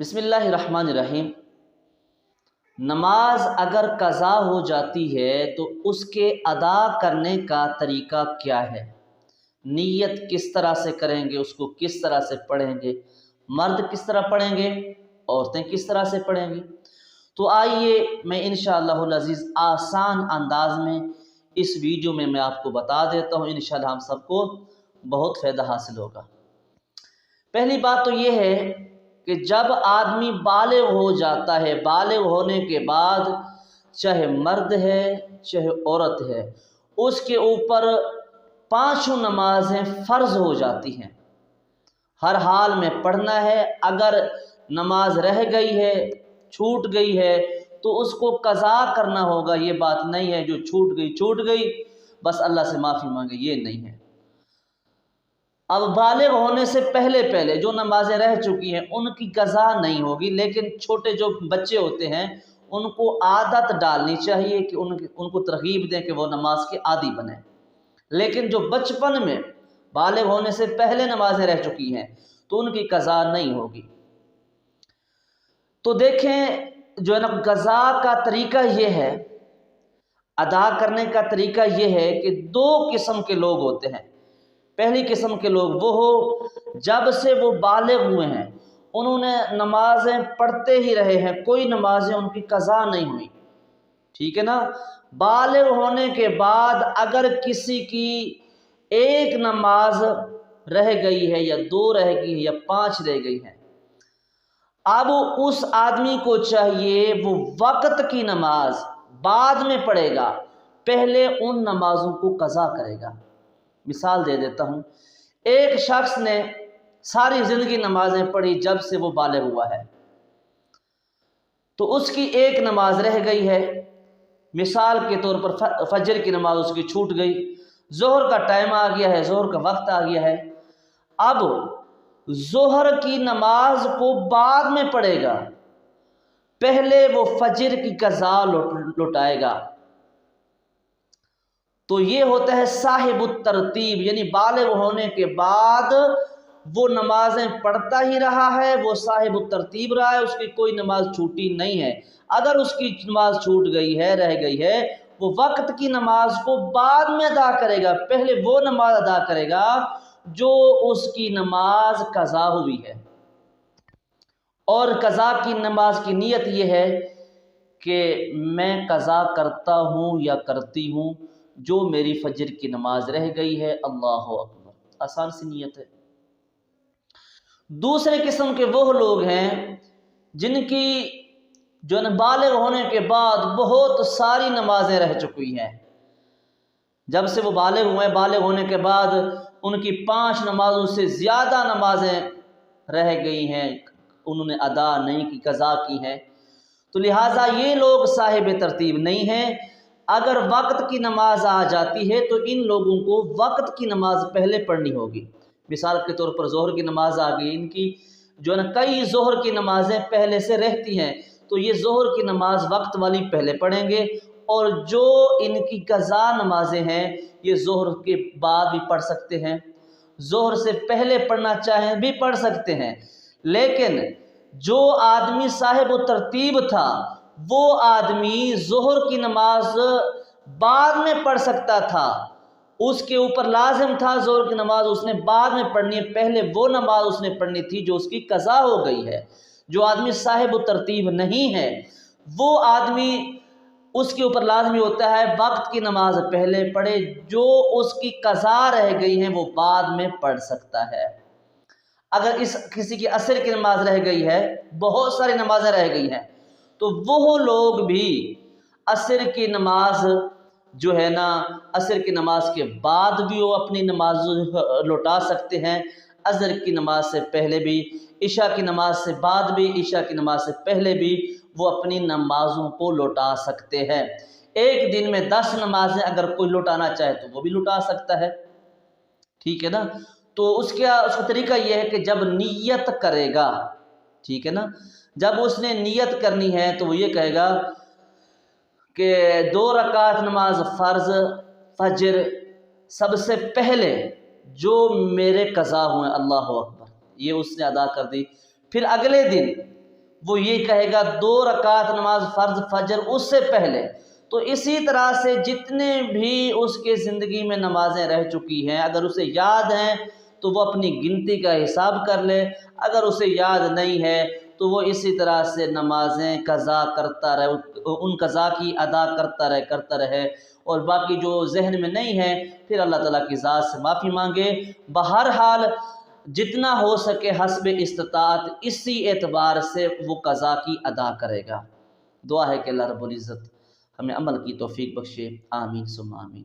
بسم اللہ الرحمن الرحیم۔ نماز اگر قضا ہو جاتی ہے تو اس کے ادا کرنے کا طریقہ کیا ہے؟ نیت کس طرح سے کریں گے، اس کو کس طرح سے پڑھیں گے، مرد کس طرح پڑھیں گے، عورتیں کس طرح سے پڑھیں گی؟ تو آئیے میں انشاءاللہ العزیز آسان انداز میں اس ویڈیو میں آپ کو بتا دیتا ہوں، انشاءاللہ ہم سب کو بہت فائدہ حاصل ہوگا۔ پہلی بات تو یہ ہے کہ جب آدمی بالغ ہو جاتا ہے، بالغ ہونے کے بعد چاہے مرد ہے چاہے عورت ہے، اس کے اوپر پانچوں نمازیں فرض ہو جاتی ہیں، ہر حال میں پڑھنا ہے۔ اگر نماز رہ گئی ہے، چھوٹ گئی ہے تو اس کو قضا کرنا ہوگا۔ یہ بات نہیں ہے جو چھوٹ گئی بس اللہ سے معافی مانگے، یہ نہیں ہے۔ اب بالغ ہونے سے پہلے جو نمازیں رہ چکی ہیں ان کی قضا نہیں ہوگی، لیکن چھوٹے جو بچے ہوتے ہیں ان کو عادت ڈالنی چاہیے کہ ان کو ترغیب دیں کہ وہ نماز کے عادی بنیں۔ لیکن جو بچپن میں بالغ ہونے سے پہلے نمازیں رہ چکی ہیں تو ان کی قضا نہیں ہوگی۔ تو دیکھیں جو ہے نا، قضا کا طریقہ یہ ہے، ادا کرنے کا طریقہ یہ ہے کہ دو قسم کے لوگ ہوتے ہیں۔ پہلی قسم کے لوگ وہ ہو جب سے وہ بالغ ہوئے ہیں انہوں نے نمازیں پڑھتے ہی رہے ہیں، کوئی نمازیں ان کی قضا نہیں ہوئی، ٹھیک ہے نا۔ بالغ ہونے کے بعد اگر کسی کی ایک نماز رہ گئی ہے یا دو رہ گئی ہے یا پانچ رہ گئی ہے، اب اس آدمی کو چاہیے وہ وقت کی نماز بعد میں پڑھے گا، پہلے ان نمازوں کو قضا کرے گا۔ مثال دے دیتا ہوں، ایک شخص نے ساری زندگی نمازیں پڑھی جب سے وہ بالغ ہوا ہے، تو اس کی ایک نماز رہ گئی ہے، مثال کے طور پر فجر کی نماز اس کی چھوٹ گئی، ظہر کا ٹائم آ گیا ہے، ظہر کا وقت آ گیا ہے، اب ظہر کی نماز کو بعد میں پڑھے گا، پہلے وہ فجر کی قضا لوٹائے گا۔ تو یہ ہوتا ہے صاحب الترتیب، یعنی بالغ ہونے کے بعد وہ نمازیں پڑھتا ہی رہا ہے، وہ صاحب الترتیب رہا ہے، اس کی کوئی نماز چھوٹی نہیں ہے۔ اگر اس کی نماز چھوٹ گئی ہے، رہ گئی ہے، وہ وقت کی نماز کو بعد میں ادا کرے گا، پہلے وہ نماز ادا کرے گا جو اس کی نماز قضا ہوئی ہے۔ اور قضا کی نماز کی نیت یہ ہے کہ میں قضا کرتا ہوں یا کرتی ہوں جو میری فجر کی نماز رہ گئی ہے، اللہ اکبر، آسان سی نیت ہے۔ دوسرے قسم کے وہ لوگ ہیں جن کی جو بالغ ہونے کے بعد بہت ساری نمازیں رہ چکی ہیں، جب سے وہ بالغ ہوئے، بالغ ہونے کے بعد ان کی 5 نمازوں سے زیادہ نمازیں رہ گئی ہیں، انہوں نے ادا نہیں کی، قضا کی ہیں، تو لہٰذا یہ لوگ صاحب ترتیب نہیں ہیں۔ اگر وقت کی نماز آ جاتی ہے تو ان لوگوں کو وقت کی نماز پہلے پڑھنی ہوگی۔ مثال کے طور پر ظہر کی نماز آ گئی، ان کی جو ہے نا کئی ظہر کی نمازیں پہلے سے رہتی ہیں، تو یہ ظہر کی نماز وقت والی پہلے پڑھیں گے، اور جو ان کی قضا نمازیں ہیں یہ ظہر کے بعد بھی پڑھ سکتے ہیں، ظہر سے پہلے پڑھنا چاہیں بھی پڑھ سکتے ہیں۔ لیکن جو آدمی صاحب و ترتیب تھا وہ آدمی ظہر کی نماز بعد میں پڑھ سکتا تھا، اس کے اوپر لازم تھا ظہر کی نماز اس نے بعد میں پڑھنی ہے، پہلے وہ نماز اس نے پڑھنی تھی جو اس کی قضا ہو گئی ہے۔ جو آدمی صاحب و ترتیب نہیں ہے وہ آدمی، اس کے اوپر لازمی ہوتا ہے وقت کی نماز پہلے پڑھے، جو اس کی قضا رہ گئی ہیں وہ بعد میں پڑھ سکتا ہے۔ اگر کسی کی عصر کی نماز رہ گئی ہے، بہت ساری نمازیں رہ گئی ہیں، تو وہ لوگ بھی عصر کی نماز جو ہے نا، عصر کی نماز کے بعد بھی وہ اپنی نماز لوٹا سکتے ہیں، عصر کی نماز سے پہلے بھی، عشاء کی نماز سے بعد بھی، عشاء کی نماز سے پہلے بھی وہ اپنی نمازوں کو لوٹا سکتے ہیں۔ ایک دن میں 10 نمازیں اگر کوئی لوٹانا چاہے تو وہ بھی لوٹا سکتا ہے، ٹھیک ہے نا۔ تو اس کا طریقہ یہ ہے کہ جب نیت کرے گا، ٹھیک ہے نا، جب اس نے نیت کرنی ہے تو وہ یہ کہے گا کہ 2 رکعت نماز فرض فجر سب سے پہلے جو میرے قضا ہوئے، اللہ اکبر، یہ اس نے ادا کر دی۔ پھر اگلے دن وہ یہ کہے گا 2 رکعت نماز فرض فجر اس سے پہلے۔ تو اسی طرح سے جتنے بھی اس کے زندگی میں نمازیں رہ چکی ہیں، اگر اسے یاد ہیں تو وہ اپنی گنتی کا حساب کر لے، اگر اسے یاد نہیں ہے تو وہ اسی طرح سے نمازیں قضا کرتا رہے، ان قضا کی ادا کرتا رہے، اور باقی جو ذہن میں نہیں ہے پھر اللہ تعالیٰ کی ذات سے معافی مانگے۔ بہرحال جتنا ہو سکے حسب استطاعت اسی اعتبار سے وہ قضا کی ادا کرے گا۔ دعا ہے کہ اللہ رب العزت ہمیں عمل کی توفیق بخشے، آمین ثم آمین۔